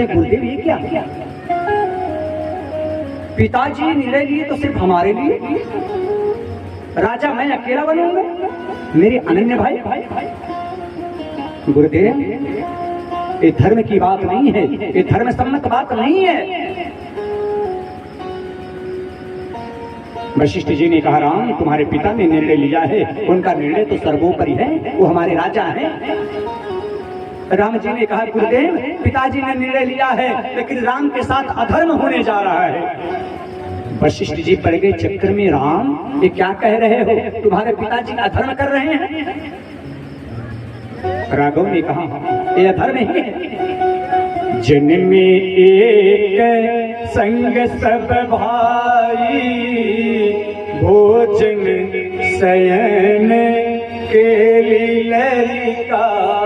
कहते गुरुदेव ये क्या? पिताजी निर्णय लिए तो सिर्फ हमारे लिए, राजा मैं अकेला बनूंगा, मेरे अनन्य भाई। गुरुदेव ये धर्म की बात नहीं है, ये धर्म सम्मत बात नहीं है। वशिष्ठ जी ने कहा राम तुम्हारे पिता ने निर्णय लिया है, उनका निर्णय तो सर्वोपरि है, वो हमारे राजा हैं। राम जी ने कहा गुरुदेव पिताजी ने निर्णय लिया है लेकिन राम के साथ अधर्म होने जा रहा है। वशिष्ठ जी पड़ गए चक्कर में, राम ये क्या कह रहे हो, तुम्हारे पिताजी अधर्म कर रहे हैं? राघव ने कहा ये अधर्म ही है। जन्म में एक संग सब भाई, भोजन शयन के ललिकाई।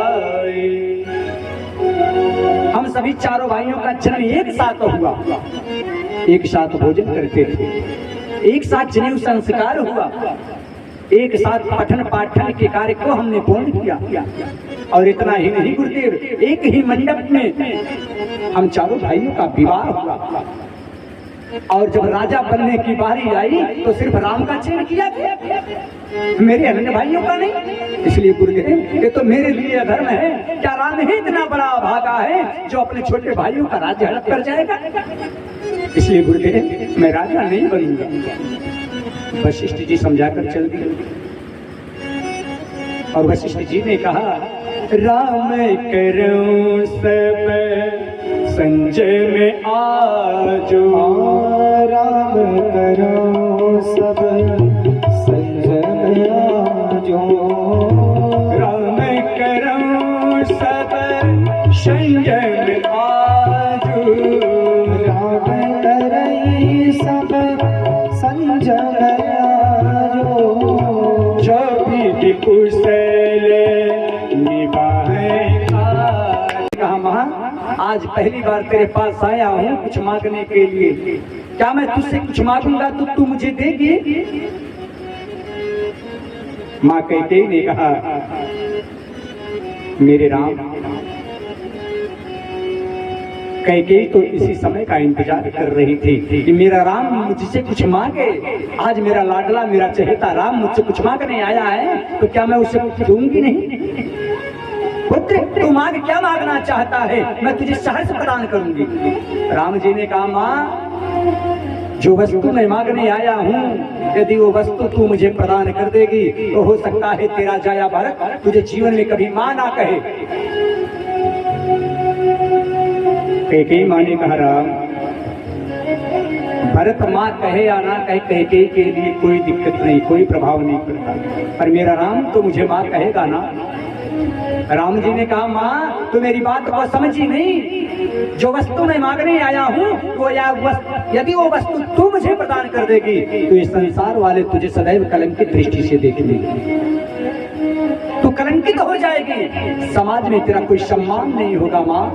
हम सभी चारों भाइयों का जन्म एक साथ हुआ, एक साथ भोजन करते थे, एक साथ जनेऊ संस्कार हुआ, एक साथ पठन पाठन के कार्य को हमने पूर्ण किया। और इतना ही नहीं गुरुदेव, एक ही मंडप में हम चारों भाइयों का विवाह हुआ। और जब राजा बनने की बारी आई तो सिर्फ राम का चयन किया गया, मेरे अन्य भाइयों का नहीं। इसलिए गुरुदेव ये तो मेरे लिए अधर्म है। क्या राम ही इतना बड़ा भागा है जो अपने छोटे भाइयों का राज्य हड़प कर जाएगा? इसलिए गुरुदेव मैं राजा नहीं बनूंगा। वशिष्ठ जी समझाकर चल दिए और वशिष्ठ जी ने कहा राम करूं सब संजय में आजो, राम करो सब संजय में आजो, राम करूं सब संजय में आजो, राम करई सब संजय में आजो, जो भी कुशल निभाए। कहा महा आज पहली बार तेरे पास आया हूँ कुछ मांगने के लिए, क्या मैं तुझसे कुछ मांगूंगा तो तू मुझे देगी? माँ कैकेयी ने कहा मेरे राम, कैकेयी तो इसी समय का इंतजार कर रही थी कि मेरा राम मुझसे कुछ मांगे। आज मेरा लाडला मेरा चहेता राम मुझसे कुछ मांगने आया है तो क्या मैं उसे कुछ दूंगी नहीं? पुत्र तू मांग, क्या मांगना चाहता है, मैं तुझे सहर्ष प्रदान करूंगी। राम जी ने कहा माँ जो वस्तु मैं मांगने आया हूँ यदि वो वस्तु तू मुझे प्रदान कर देगी तो हो सकता है तेरा जाया भरत तुझे जीवन में कभी मां ना कहे। कैकेयी माँ ने कहा राम भरत माँ कहे या ना कहे कैकेयी के लिए कोई दिक्कत नहीं, कोई प्रभाव नहीं पड़ता, पर मेरा राम तो मुझे माँ कहेगा ना। राम जी ने कहा माँ तू मेरी बात को समझी नहीं, जो वस्तु मैं मांगने आया हूँ वो यदि वो वस्तु तू मुझे प्रदान कर देगी तो इस संसार वाले तुझे सदैव कलंकित दृष्टि से देखेंगे, तू कलंकित हो जाएगी, समाज में तेरा कोई सम्मान नहीं होगा माँ,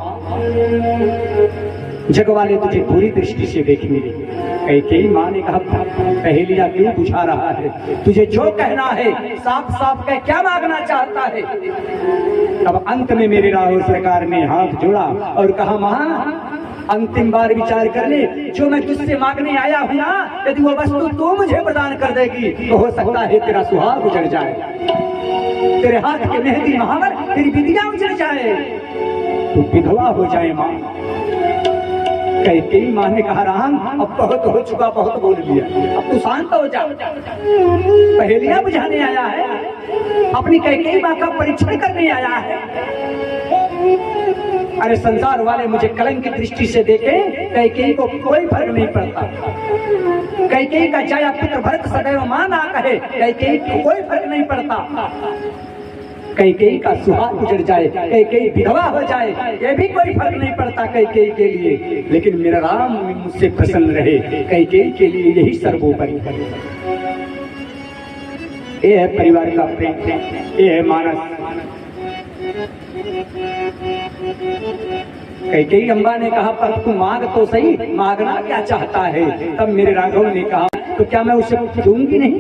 जग वाले तुझे बुरी दृष्टि से देखेंगे। कैकेयी माँ ने कहा पहेलियां क्यों बुझा रहा है, तुझे जो कहना है साफ साफ कह, क्या मांगना चाहता है? तब अंत में मेरे राहुल सरकार ने हाथ जोड़ा और कहा माँ अंतिम बार विचार कर ले, जो मैं तुझसे मांगने आया हूँ ना यदि वो वस्तु तू मुझे प्रदान कर देगी तो हो सकता है तेरा सुहाग उजड़ जाए, तेरे हाथ के मेहंदी महावर तेरी विधियां उजड़ जाए, तू विधवा हो जाए माँ। कैकेयी माँ ने कहा राम अब बहुत हो चुका, बहुत बोल लिया, अब तू शांत हो जा, पहेलियां बुझाने आया है, अपनी कैकेयी माँ का परीक्षण करने आया है। अरे संसार वाले मुझे कलंक की दृष्टि से देखे, कैकेयी को कोई फर्क नहीं पड़ता, कैकेयी का जाया पुत्र भरत सदैव मां ना कहे, कैकेयी को कोई फर्क नहीं पड़ता, कैकेयी का सुहाग उजड़ जाए, कैकेयी विधवा हो जाए, ये भी कोई फर्क नहीं पड़ता कैकेयी के लिए, लेकिन मेरा राम मुझसे प्रसन्न रहे, कैकेयी के लिए यही सर्वोपरि है। ये है परिवार का प्रेम, ये है मानस। कैकेयी अम्बा ने कहा पर तू मांग तो सही, मांगना क्या चाहता है? तब मेरे राघव ने कहा तो क्या मैं उसे दूंगी नहीं?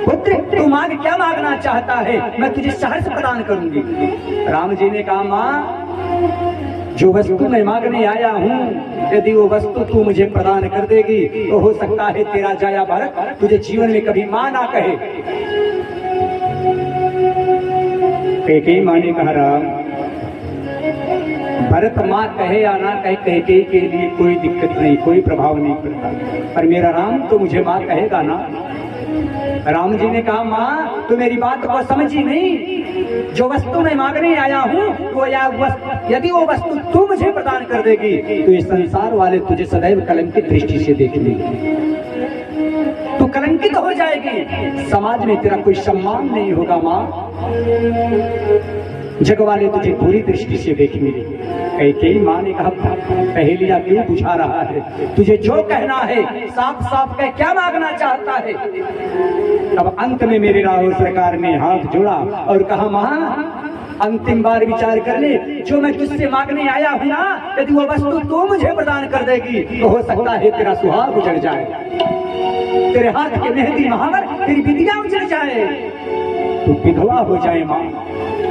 पुत्र तू मांग, क्या मांगना चाहता है, मैं तुझे सहर्ष प्रदान करूंगी। राम जी ने कहा माँ जो वस्तु मैं मांगने आया हूँ, यदि वो वस्तु तू मुझे प्रदान कर देगी तो हो सकता है तेरा जाया भरत तुझे जीवन में कभी मां ना कहे। कैकेयी मां ने कहा, राम भरत मां कहे या ना कहे कैकेयी के लिए कोई दिक्कत नहीं, कोई प्रभाव नहीं पड़ता, पर मेरा राम तो मुझे मां कहेगा ना। राम जी ने कहा, मां तू मेरी बात को समझी नहीं, जो वस्तु मैं मांगने आया हूँ वो यदि वो वस्तु तू मुझे प्रदान कर देगी तो इस संसार वाले तुझे सदैव कलंकित दृष्टि से देखेंगे, तू कलंकित हो जाएगी, समाज में तेरा कोई सम्मान नहीं होगा मां, जग वाले तुझे पूरी दृष्टि से देखेंगे। कैकेयी मां ने कहा, पहेलियां क्यों बुझा रहा है, तुझे जो कहना है साफ साफ कह, क्या मांगना चाहता है। तब अंत में मेरे राहुल सरकार ने हाथ जोड़ा और कहा, मां अंतिम बार विचार कर ले, जो मैं तुझसे मांगने आया हूं ना, यदि वो वस्तु तू मुझे प्रदान कर देगी तो हो सकता है तेरा सुहाग उजड़ जाए, तेरे हाथ के मेहंदी महावर तेरी बिटिया उजड़ जाए, तू विधवा हो जाए मां।